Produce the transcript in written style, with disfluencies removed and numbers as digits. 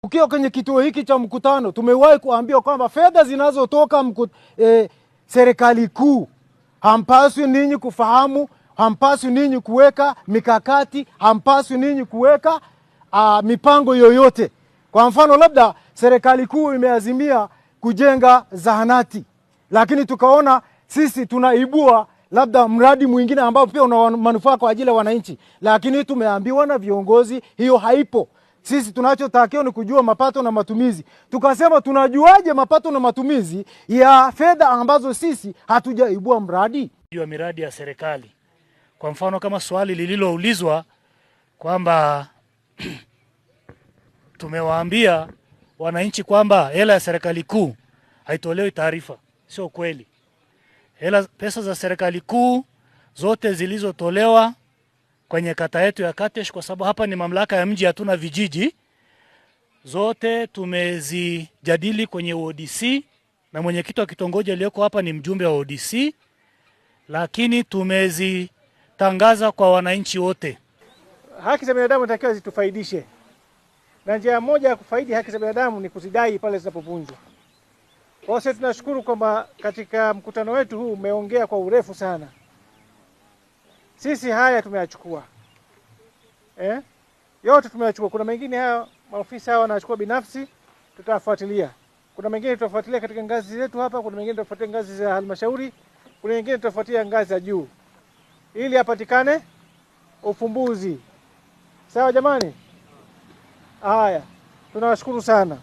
Ukiwa kwenye kituo hiki cha mkutano, tumewahi kuambiwa kwamba fedha zinazotoka serikali kuu, hampaswi ninyi kufahamu, hampaswi ninyi kuweka mikakati, hampaswi ninyi kuweka mipango yoyote. Kwa mfano, labda serikali kuu imeazimia kujenga zahanati, lakini tukaona sisi tunaibua labda mradi mwingine ambao pia una manufaa kwa ajili ya wananchi, lakini tumeambiwa na viongozi hiyo haipo. Sisi tunachotakiwa ni kujua mapato na matumizi. Tukasema tunajuaje mapato na matumizi ya fedha ambazo sisi hatujaibua mradi? Wa miradi ya serikali. Kwa mfano kama swali lililoulizwa kwamba tumewaambia wananchi kwamba hela ya serikali kuu haitolewi taarifa. Sio kweli. Pesa za serikali kuu zote zilizotolewa kwenye kata yetu ya Katesh, kwa sababu hapa ni mamlaka ya mji, hatuna vijiji, zote tumezijadili kwenye ODC na mwenyekiti wa kitongoji aliyoko hapa ni mjumbe wa ODC, lakini tumezitangaza kwa wananchi wote. Haki za binadamu inatakiwa zitufaidishe, na njia moja ya kufaidi haki za binadamu ni kuzidai pale zinapovunjwa. Kwa hiyo tunashukuru kwamba katika mkutano wetu huu umeongea kwa urefu sana. Sisi haya tumeyachukua. Yote tumeyachukua. Kuna mengine haya maofisa hawa wanachukua binafsi, tutafuatilia. Kuna mengine tutafuatilia katika ngazi zetu hapa, kuna mengine tutafuatilia ngazi za halmashauri, kuna mengine tutafuatilia ngazi za juu, ili apatikane ufumbuzi. Sawa jamani? Haya. Tunawashukuru sana.